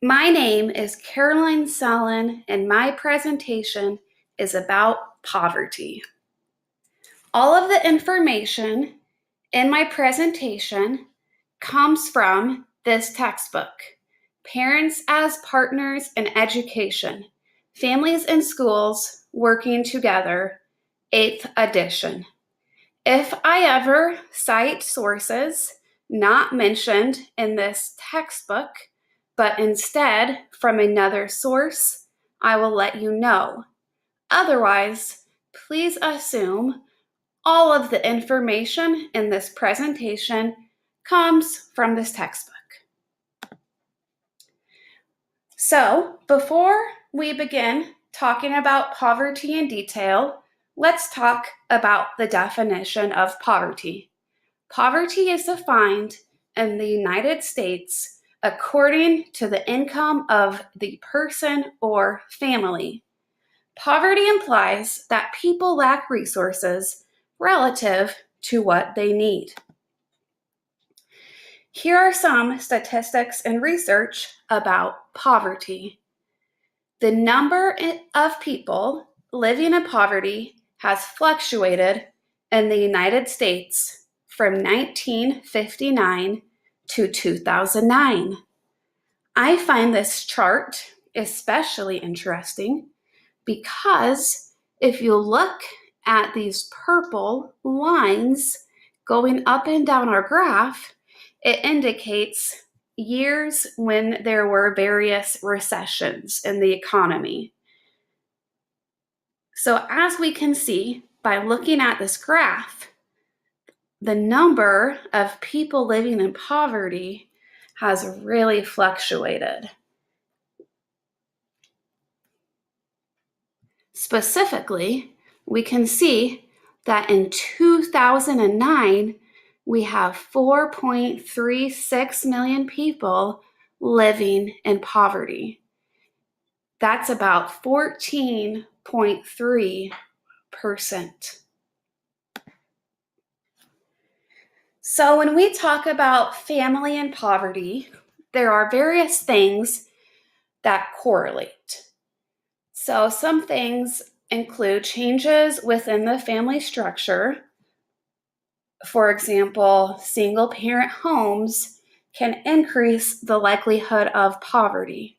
My name is Caroline Sellen, and my presentation is about poverty. All of the information in my presentation comes from this textbook, Parents as Partners in Education, Families in Schools Working Together, 8th edition. If I ever cite sources not mentioned in this textbook, but instead from another source, I will let you know. Otherwise, please assume all of the information in this presentation comes from this textbook. So, before we begin talking about poverty in detail, let's talk about the definition of poverty. Poverty is defined in the United States according to the income of the person or family. Poverty implies that people lack resources relative to what they need. Here are some statistics and research about poverty. The number of people living in poverty has fluctuated in the United States from 1959 to 2009. I find this chart especially interesting because if you look at these purple lines going up and down our graph, it indicates years when there were various recessions in the economy. So as we can see by looking at this graph, the number of people living in poverty has really fluctuated. Specifically, we can see that in 2009, we have 4.36 million people living in poverty. That's about 14.3%. So when we talk about family and poverty, there are various things that correlate. So some things include changes within the family structure. For example, single-parent homes can increase the likelihood of poverty.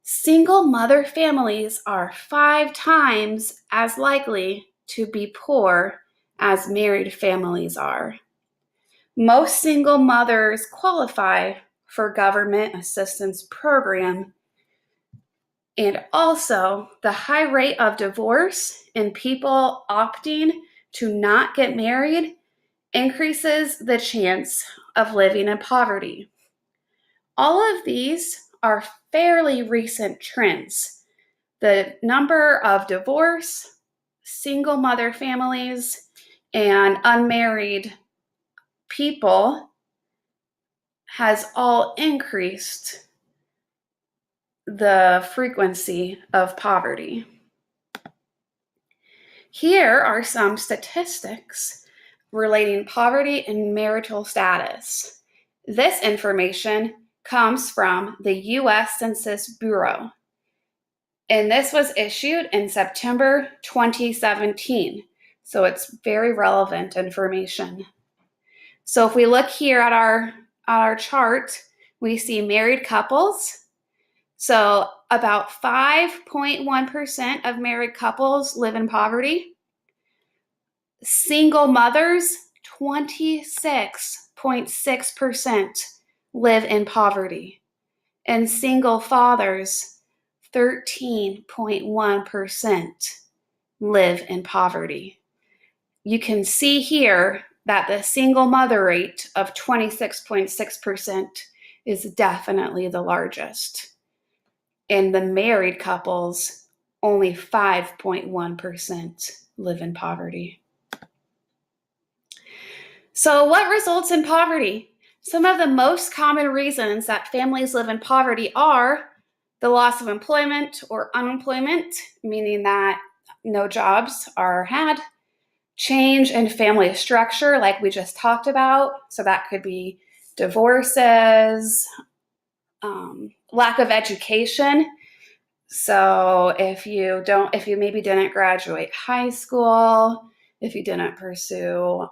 Single mother families are 5 times as likely to be poor as married families are. Most single mothers qualify for government assistance program. And also, the high rate of divorce and people opting to not get married increases the chance of living in poverty. All of these are fairly recent trends. The number of divorce, single mother families, and unmarried people has all increased the frequency of poverty. Here are some statistics relating poverty and marital status. This information comes from the U.S. Census Bureau, and this was issued in September 2017, so it's very relevant information. So if we look here at our chart, we see married couples. So about 5.1% of married couples live in poverty. Single mothers, 26.6% live in poverty. And single fathers, 13.1% live in poverty. You can see here that the single mother rate of 26.6% is definitely the largest. And the married couples, only 5.1% live in poverty. So what results in poverty? Some of the most common reasons that families live in poverty are the loss of employment or unemployment, meaning that no jobs are had, change in family structure, like we just talked about. So that could be divorces, lack of education. So if you maybe didn't graduate high school, if you didn't pursue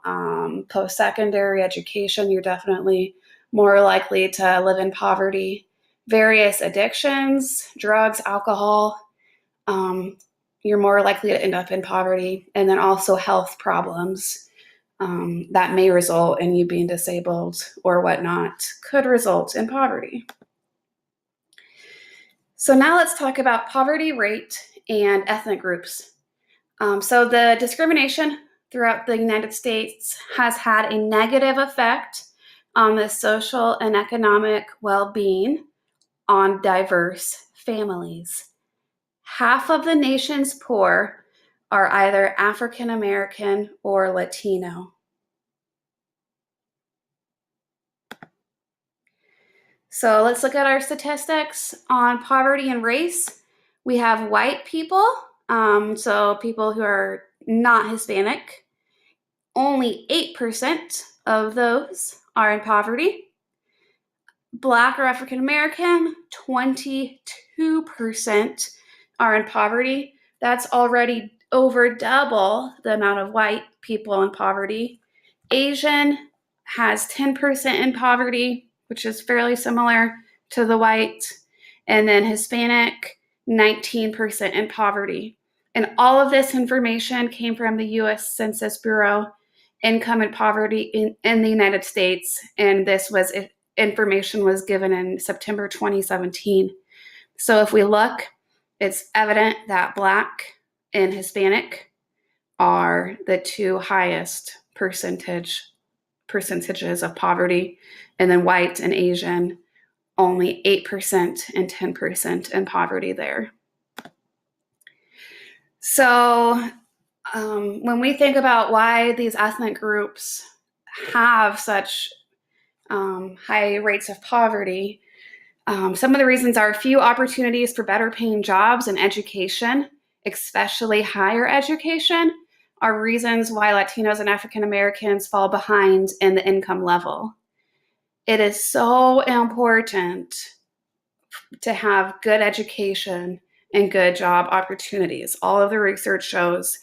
post-secondary education, you're definitely more likely to live in poverty. Various addictions, drugs, alcohol, you're more likely to end up in poverty. And then also health problems that may result in you being disabled or whatnot could result in poverty. So now let's talk about poverty rate and ethnic groups. So the discrimination throughout the United States has had a negative effect on the social and economic well-being on diverse families. Half of the nation's poor are either African American or Latino. So let's look at our statistics on poverty and race. We have white people, so people who are not Hispanic. Only 8% of those are in poverty. Black or African American, 22% are in poverty. That's already over double the amount of white people in poverty. Asian has 10% in poverty, which is fairly similar to the white. And then Hispanic, 19% in poverty. And all of this information came from the U.S. Census Bureau, income and poverty in the United States. And this was information was given in September 2017. So if we look, it's evident that Black and Hispanic are the two highest percentages of poverty, and then white and Asian, only 8% and 10% in poverty there. So when we think about why these ethnic groups have such high rates of poverty, some of the reasons are few opportunities for better paying jobs and education, especially higher education, are reasons why Latinos and African Americans fall behind in the income level. It is so important to have good education and good job opportunities. All of the research shows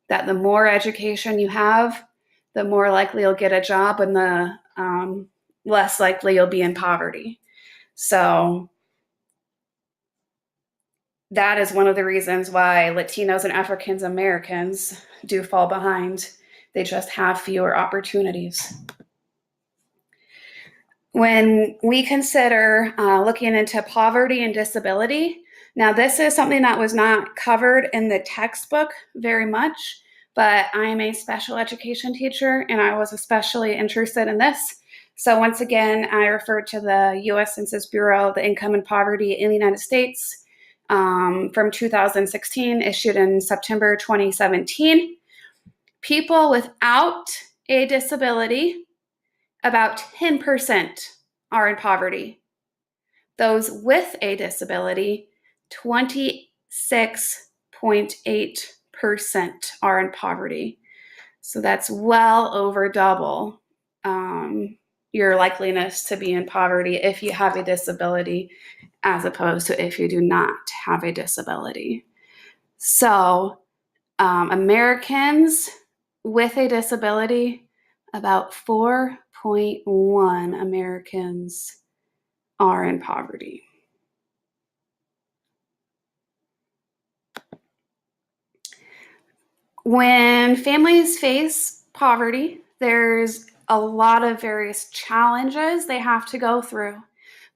that the more education you have, the more likely you'll get a job and the less likely you'll be in poverty. So that is one of the reasons why Latinos and African Americans do fall behind. They just have fewer opportunities. When we consider looking into poverty and disability, now this is something that was not covered in the textbook very much, but I am a special education teacher and I was especially interested in this. So once again, I refer to the U.S. Census Bureau, the Income and Poverty in the United States from 2016, issued in September 2017. People without a disability, about 10% are in poverty. Those with a disability, 26.8% are in poverty. So that's well over double your likeliness to be in poverty if you have a disability as opposed to if you do not have a disability. So Americans with a disability, about 4.1 Americans are in poverty. When families face poverty, there's a lot of various challenges they have to go through.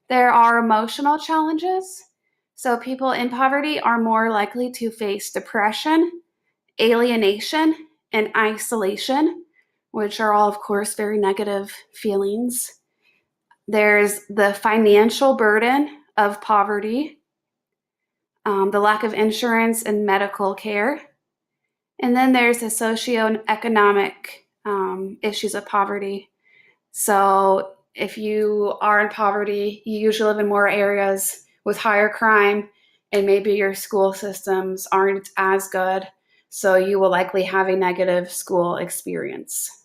There are emotional challenges. So people in poverty are more likely to face depression, alienation, and isolation, which are all, of course, very negative feelings. There's the financial burden of poverty, the lack of insurance and medical care. And then there's the socioeconomic issues of poverty. So if you are in poverty, you usually live in more areas with higher crime, and maybe your school systems aren't as good. So you will likely have a negative school experience.